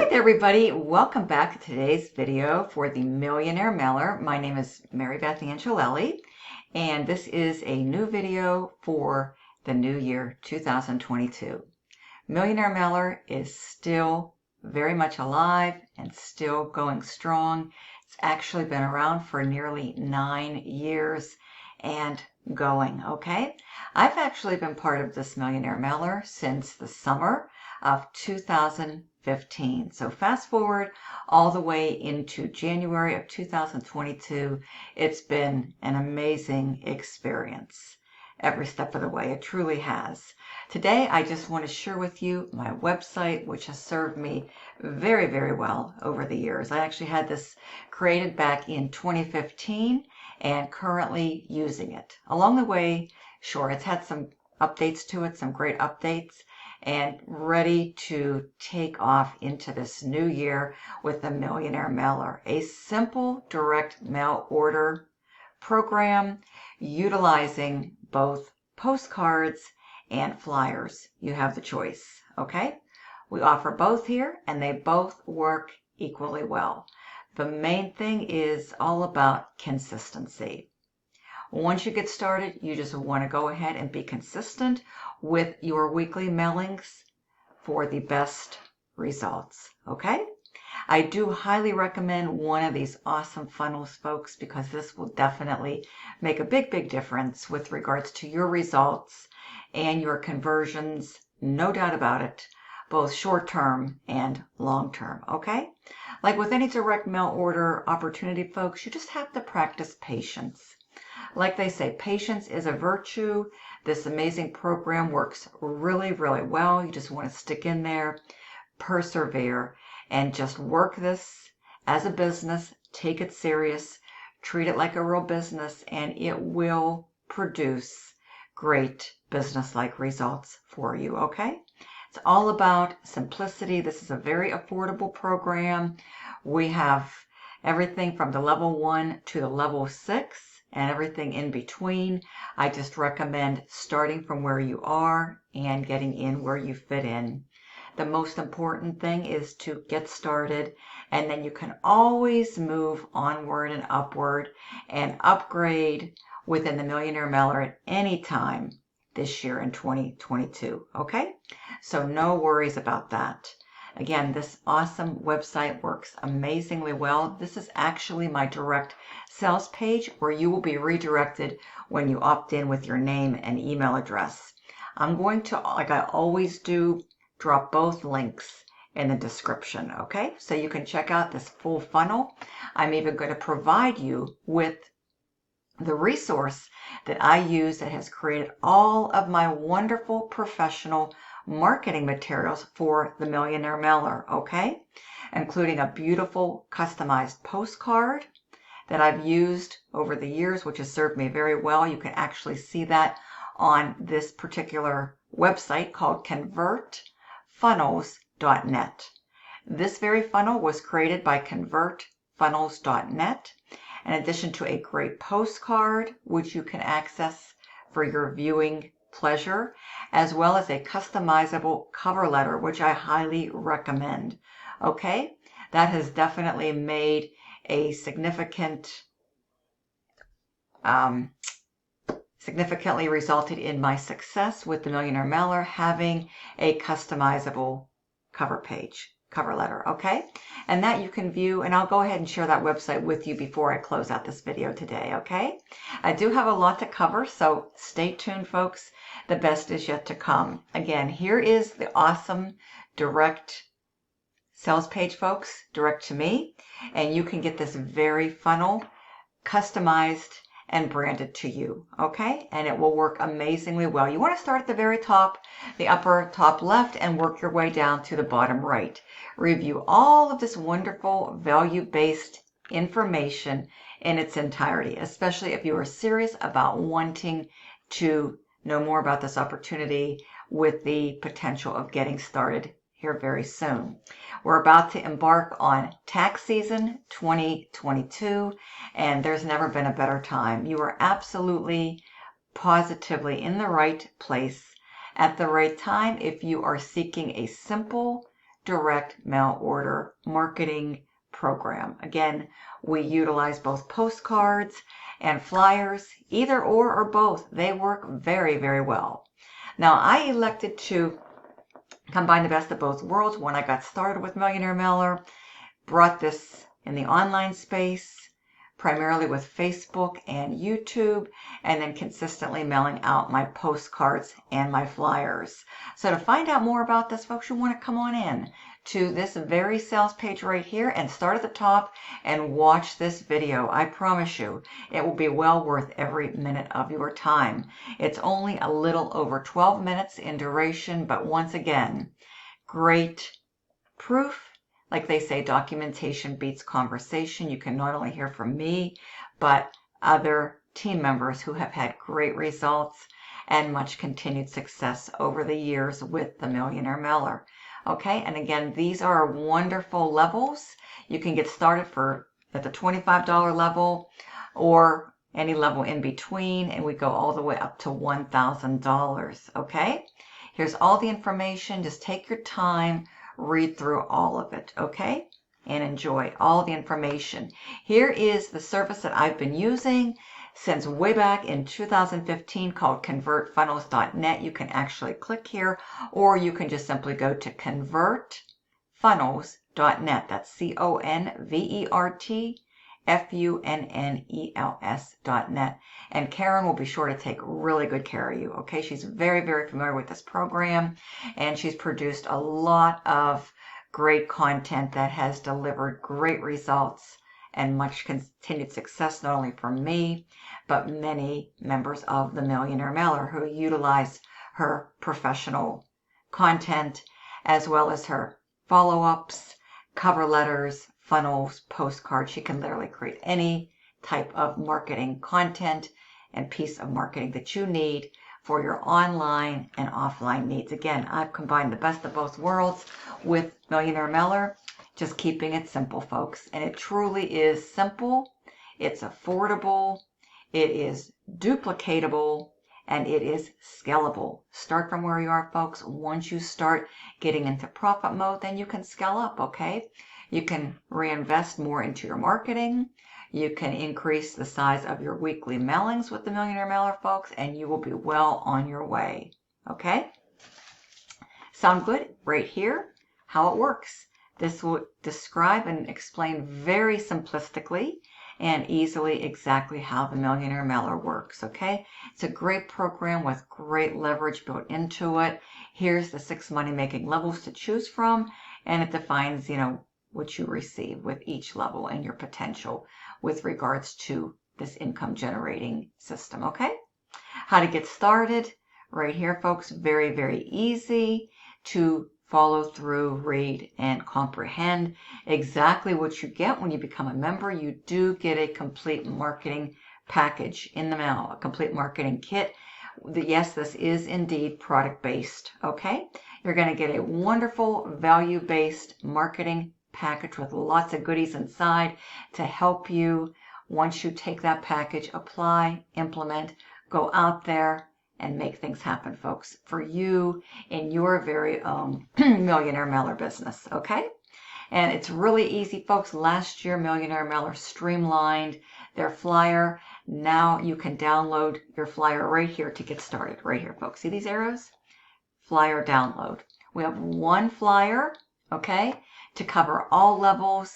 Alright everybody, welcome back to today's video for the Millionaire Mailer. My name is Marybeth and this is a new video for the new year 2022. Millionaire Mailer is still very much alive and still going strong. It's actually been around for nearly 9 years and going, okay? I've actually been part of this Millionaire Mailer since the summer of 2015. So fast forward all the way into January of 2022. It's been an amazing experience every step of the way. It truly has. Today, I just want to share with you my website, which has served me very, very well over the years. I actually had this created back in 2015 and currently using it. Along the way, sure, it's had some updates to it, some great updates, and ready to take off into this new year with the Millionaire Mailer, a simple direct mail order program utilizing both postcards and flyers. You have the choice, okay? We offer both here and they both work equally well. The main thing is all about consistency. Once you get started, you just want to go ahead and be consistent with your weekly mailings for the best results, okay? I do highly recommend one of these awesome funnels, folks, because this will definitely make a big, big difference with regards to your results and your conversions, no doubt about it, both short-term and long-term, okay? Like with any direct mail order opportunity, folks, you just have to practice patience. Like they say, patience is a virtue. This amazing program works really, really well. You just want to stick in there, persevere, and just work this as a business. Take it serious, treat it like a real business, and it will produce great business-like results for you, okay? It's all about simplicity. This is a very affordable program. We have everything from the level 1 to the level 6 and everything in between. I just recommend starting from where you are and getting in where you fit in. The most important thing is to get started, and then you can always move onward and upward and upgrade within the Millionaire Mailer at any time this year in 2022, okay? So no worries about that. Again, this awesome website works amazingly well. This is actually my direct sales page where you will be redirected when you opt in with your name and email address. I'm going to, like I always do, drop both links in the description, okay? So you can check out this full funnel. I'm even going to provide you with the resource that I use that has created all of my wonderful professional marketing materials for the Millionaire Mailer, okay? Including a beautiful customized postcard that I've used over the years, which has served me very well. You can actually see that on this particular website called convertfunnels.net. This very funnel was created by convertfunnels.net, in addition to a great postcard, which you can access for your viewing pleasure, as well as a customizable cover letter, which I highly recommend. Okay, that has definitely made a significantly resulted in my success with the Millionaire Mailer having a customizable cover letter, okay? And that you can view, and I'll go ahead and share that website with you before I close out this video today, okay? I do have a lot to cover, so stay tuned, folks. The best is yet to come. Again, here is the awesome direct sales page, folks, direct to me, and you can get this very funnel customized and branded to you, okay? And it will work amazingly well. You want to start at the very top, the upper top left, and work your way down to the bottom right. Review all of this wonderful value-based information in its entirety, especially if you are serious about wanting to know more about this opportunity with the potential of getting started here very soon. We're about to embark on tax season 2022, and there's never been a better time. You are absolutely, positively in the right place at the right time if you are seeking a simple, direct mail order marketing program. Again, we utilize both postcards and flyers, either or both. They work very, very well. Now, I elected to combine the best of both worlds when I got started with Millionaire Mailer. Brought this in the online space, primarily with Facebook and YouTube, and then consistently mailing out my postcards and my flyers. So to find out more about this, folks, you want to come on in to this very sales page right here and start at the top and watch this video. I promise you, it will be well worth every minute of your time. It's only a little over 12 minutes in duration, but once again, great proof. Like they say, documentation beats conversation. You can not only hear from me, but other team members who have had great results and much continued success over the years with the Millionaire Mailer. Okay, and again, these are wonderful levels. You can get started at the $25 level or any level in between, and we go all the way up to $1,000. Okay, here's all the information. Just take your time, read through all of it, okay? And enjoy all the information. Here is the service that I've been using since way back in 2015 called convertfunnels.net. You can actually click here, or you can just simply go to convertfunnels.net. That's convertfunnels.net. And Karen will be sure to take really good care of you, okay? She's very, very familiar with this program, and she's produced a lot of great content that has delivered great results and much continued success, not only for me, but many members of the Millionaire Mailer who utilize her professional content as well as her follow-ups, cover letters, funnels, postcards. She can literally create any type of marketing content and piece of marketing that you need for your online and offline needs. Again, I've combined the best of both worlds with Millionaire Mailer, just keeping it simple, folks. And it truly is simple, it's affordable, it is duplicatable, and it is scalable. Start from where you are, folks. Once you start getting into profit mode, then you can scale up, okay? You can reinvest more into your marketing. You can increase the size of your weekly mailings with the Millionaire Mailer, folks, and you will be well on your way, okay? Sound good? Right here, how it works. This will describe and explain very simplistically and easily exactly how the Millionaire Mailer works, okay? It's a great program with great leverage built into it. Here's the 6 money-making levels to choose from, and it defines, what you receive with each level and your potential with regards to this income generating system, okay? How to get started, right here, folks. Very, very easy to follow through, read, and comprehend exactly what you get when you become a member. You do get a complete marketing package in the mail, a complete marketing kit. Yes, this is indeed product-based, okay? You're going to get a wonderful value-based marketing package with lots of goodies inside to help you once you take that package, apply, implement, go out there and make things happen, folks, for you in your very own Millionaire Mailer business, okay? And it's really easy, folks. Last year, Millionaire Mailer streamlined their flyer. Now you can download your flyer right here to get started. Right here, folks. See these arrows? Flyer download. We have one flyer, okay, to cover all levels.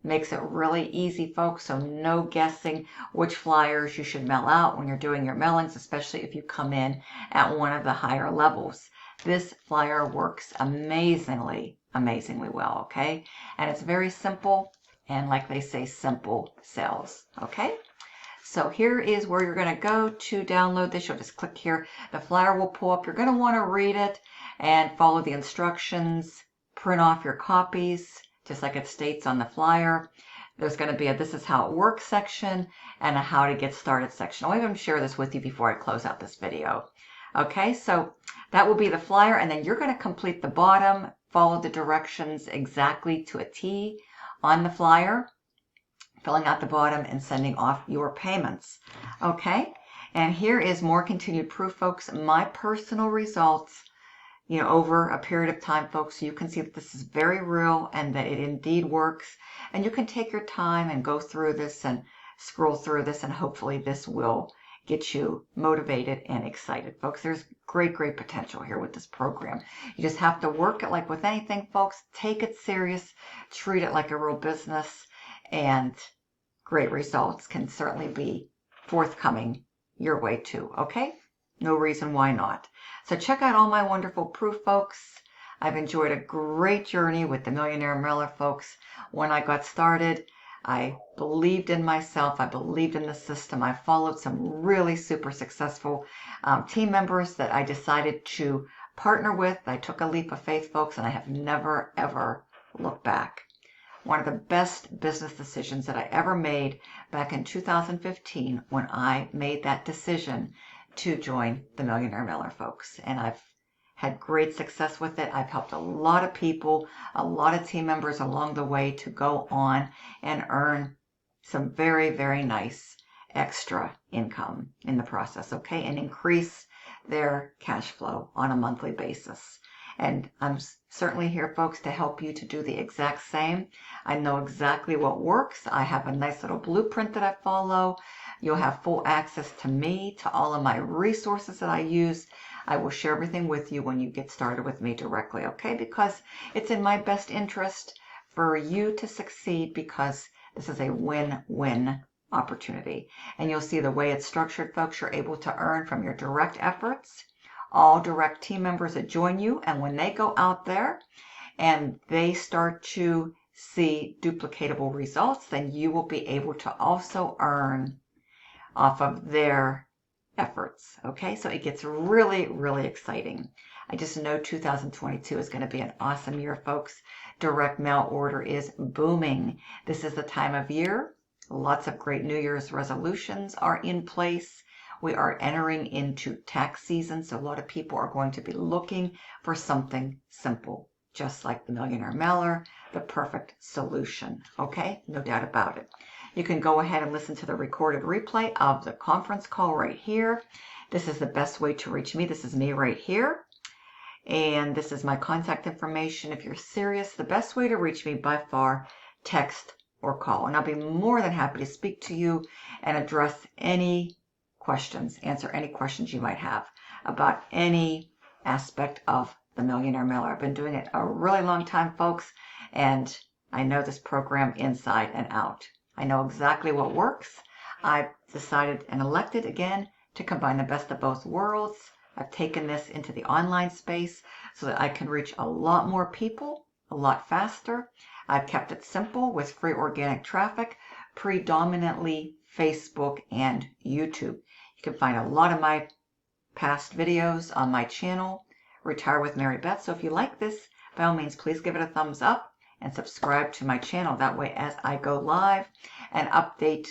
Makes it really easy, folks, so no guessing which flyers you should mail out when you're doing your mailings, especially if you come in at one of the higher levels. This flyer works amazingly well, okay? And it's very simple, and like they say, simple sells, okay? So here is where you're going to go to download this. You'll just click here. The flyer will pull up. You're going to want to read it and follow the instructions. Print off your copies, just like it states on the flyer. There's going to be a "This is how it works" section and a "How to get started" section. I'll even share this with you before I close out this video. Okay, so that will be the flyer, and then you're going to complete the bottom, follow the directions exactly to a T on the flyer, filling out the bottom and sending off your payments. Okay, and here is more continued proof, folks. My personal results over a period of time, folks, so you can see that this is very real and that it indeed works. And you can take your time and go through this and scroll through this, and hopefully this will get you motivated and excited, folks. There's great potential here with this program. You just have to work it like with anything, folks. Take it serious, treat it like a real business, and great results can certainly be forthcoming your way too, okay? No reason why not. So check out all my wonderful proof, folks. I've enjoyed a great journey with the Millionaire Mailer, folks. When I got started, I believed in myself. I believed in the system. I followed some really super successful team members that I decided to partner with. I took a leap of faith, folks, and I have never, ever looked back. One of the best business decisions that I ever made back in 2015 when I made that decision to join the Millionaire Mailer, folks. And I've had great success with it. I've helped a lot of people, a lot of team members along the way to go on and earn some very, very nice extra income in the process, okay? And increase their cash flow on a monthly basis. And I'm certainly here, folks, to help you to do the exact same. I know exactly what works. I have a nice little blueprint that I follow. You'll have full access to me, to all of my resources that I use. I will share everything with you when you get started with me directly, okay? Because it's in my best interest for you to succeed, because this is a win-win opportunity. And you'll see the way it's structured, folks. You're able to earn from your direct efforts, all direct team members that join you, and when they go out there and they start to see duplicatable results, then you will be able to also earn off of their efforts, okay? So it gets really, really exciting. I just know 2022 is going to be an awesome year, folks. Direct mail order is booming. This is the time of year. Lots of great New Year's resolutions are in place. We are entering into tax season, so a lot of people are going to be looking for something simple, just like the Millionaire Mailer, the perfect solution, okay? No doubt about it. You can go ahead and listen to the recorded replay of the conference call right here. This is the best way to reach me. This is me right here. And this is my contact information. If you're serious, the best way to reach me by far, text or call. And I'll be more than happy to speak to you and address any questions, answer any questions you might have about any aspect of the Millionaire Mailer. I've been doing it a really long time, folks, and I know this program inside and out. I know exactly what works. I've decided and elected again to combine the best of both worlds. I've taken this into the online space so that I can reach a lot more people a lot faster. I've kept it simple with free organic traffic, predominantly Facebook and YouTube. You can find a lot of my past videos on my channel, Retire with Marybeth. So if you like this, by all means, please give it a thumbs up and subscribe to my channel. That way, as I go live and update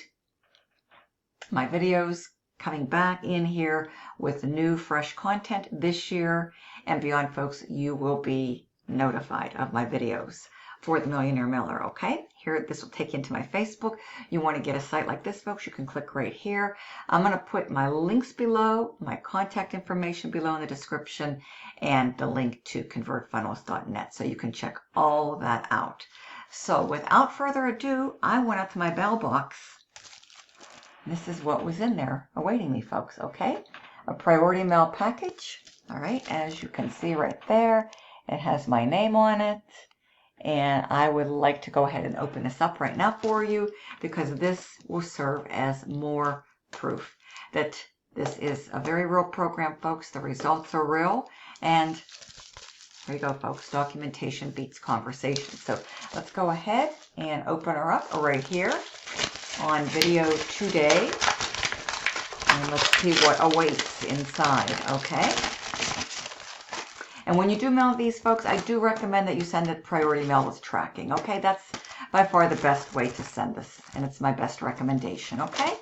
my videos, coming back in here with new fresh content this year and beyond, folks, you will be notified of my videos for the Millionaire Mailer, okay? Here, this will take you into my Facebook. You want to get a site like this, folks, you can click right here. I'm going to put my links below, my contact information below in the description, and the link to convertfunnels.net, so you can check all that out. So without further ado, I went out to my mailbox. This is what was in there awaiting me, folks, okay? A priority mail package, all right? As you can see right there, it has my name on it. And I would like to go ahead and open this up right now for you, because this will serve as more proof that this is a very real program, folks. The results are real. And there you go, folks. Documentation beats conversation. So let's go ahead and open her up right here on video today. And let's see what awaits inside, okay? And when you do mail these, folks, I do recommend that you send it priority mail with tracking, okay? That's by far the best way to send this, and it's my best recommendation, okay?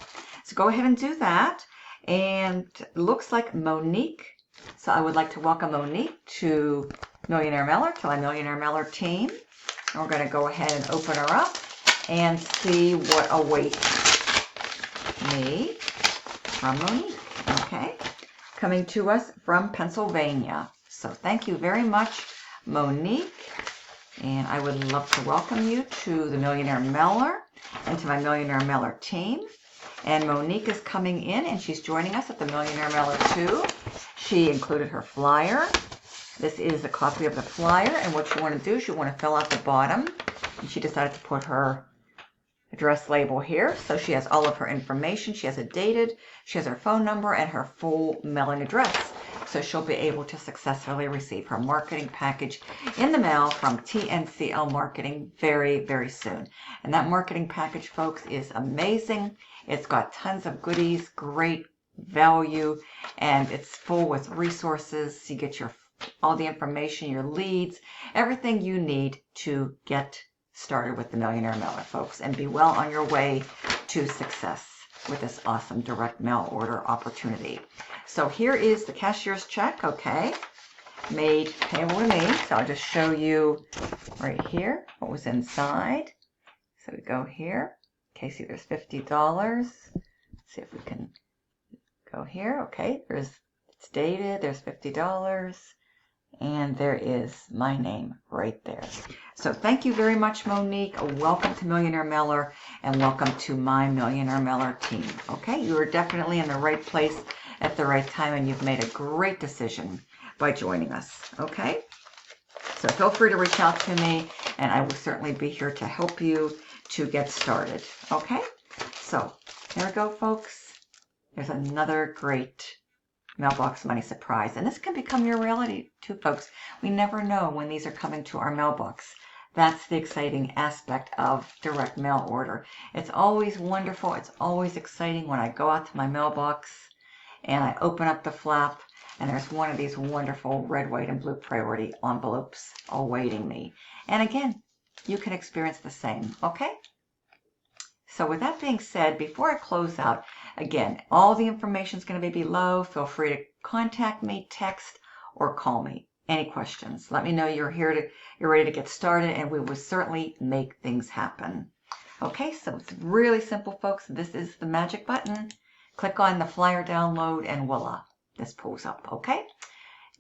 So go ahead and do that. And it looks like Monique. So I would like to welcome Monique to Millionaire Mailer, to my Millionaire Mailer team. And we're going to go ahead and open her up and see what awaits me from Monique, okay? Coming to us from Pennsylvania. So thank you very much, Monique. And I would love to welcome you to the Millionaire Mailer and to my Millionaire Mailer team. And Monique is coming in and she's joining us at the Millionaire Mailer 2. She included her flyer. This is a copy of the flyer, and what you want to do is you want to fill out the bottom. And she decided to put her address label here, so she has all of her information. She has it dated, she has her phone number and her full mailing address, so she'll be able to successfully receive her marketing package in the mail from TNCL Marketing very, very soon. And that marketing package, folks, is amazing. It's got tons of goodies, great value, and it's full with resources. You get all the information, your leads, everything you need to get started with the Millionaire Mailer, folks, and be well on your way to success with this awesome direct mail order opportunity. So here is the cashier's check, okay, made payable to me. So I'll just show you right here what was inside. So we go here. Okay, see there's $50. Let's see if we can go here. Okay, it's dated, there's $50. And there is my name right there. So thank you very much, Monique. Welcome to Millionaire Mailer and welcome to my Millionaire Mailer team. Okay, you are definitely in the right place at the right time and you've made a great decision by joining us. Okay, so feel free to reach out to me and I will certainly be here to help you to get started. Okay, so there we go, folks. There's another great mailbox money surprise, and this can become your reality too, folks. We never know when these are coming to our mailbox. That's the exciting aspect of direct mail order. It's always wonderful, it's always exciting when I go out to my mailbox and I open up the flap and there's one of these wonderful red, white, and blue priority envelopes awaiting me. And again, you can experience the same, okay? So with that being said, before I close out, again, all the information is going to be below. Feel free to contact me, text, or call me. Any questions? Let me know you're ready to get started, and we will certainly make things happen. Okay, so it's really simple, folks. This is the magic button. Click on the flyer download, and voila, this pulls up. Okay.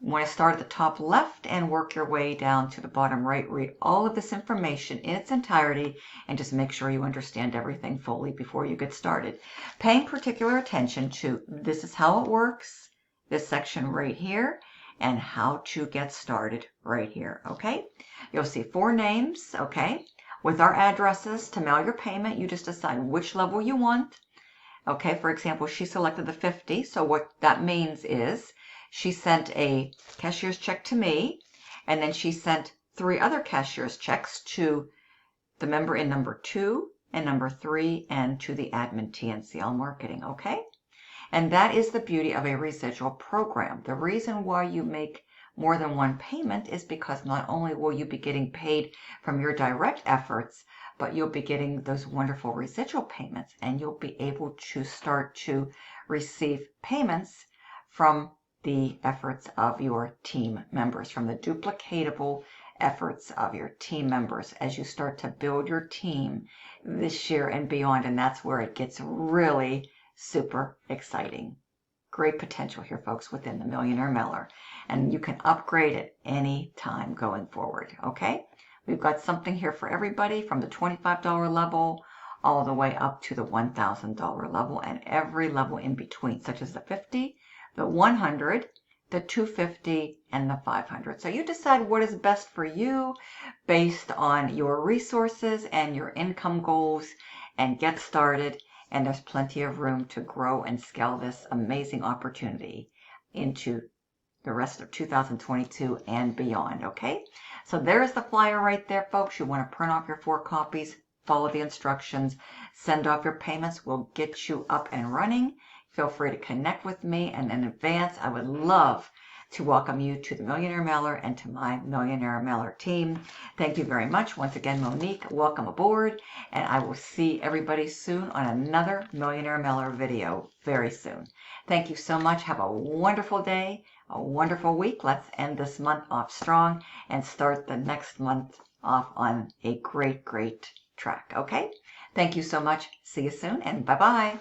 You want to start at the top left and work your way down to the bottom right. Read all of this information in its entirety and just make sure you understand everything fully before you get started. Paying particular attention to this is how it works, this section right here, and how to get started right here. Okay, you'll see 4 names. Okay, with our addresses to mail your payment, you just decide which level you want. Okay, for example, she selected the 50, so what that means is she sent a cashier's check to me, and then she sent 3 other cashier's checks to the member in number 2 and number 3 and to the admin TNCL Marketing, okay? And that is the beauty of a residual program. The reason why you make more than one payment is because not only will you be getting paid from your direct efforts, but you'll be getting those wonderful residual payments, and you'll be able to start to receive payments from the efforts of your team members, from the duplicatable efforts of your team members as you start to build your team this year and beyond. And that's where it gets really super exciting. Great potential here, folks, within the Millionaire Mailer. And you can upgrade at any time going forward, okay? We've got something here for everybody from the $25 level all the way up to the $1,000 level and every level in between, such as the 50, the 100, the 250, and the 500. So you decide what is best for you based on your resources and your income goals and get started. And there's plenty of room to grow and scale this amazing opportunity into the rest of 2022 and beyond, okay? So there's the flyer right there, folks. You want to print off your 4 copies, follow the instructions, send off your payments. We'll get you up and running. Feel free to connect with me, and in advance, I would love to welcome you to the Millionaire Mailer and to my Millionaire Mailer team. Thank you very much. Once again, Monique, welcome aboard, and I will see everybody soon on another Millionaire Mailer video very soon. Thank you so much. Have a wonderful day, a wonderful week. Let's end this month off strong and start the next month off on a great, great track, okay? Thank you so much. See you soon, and bye-bye.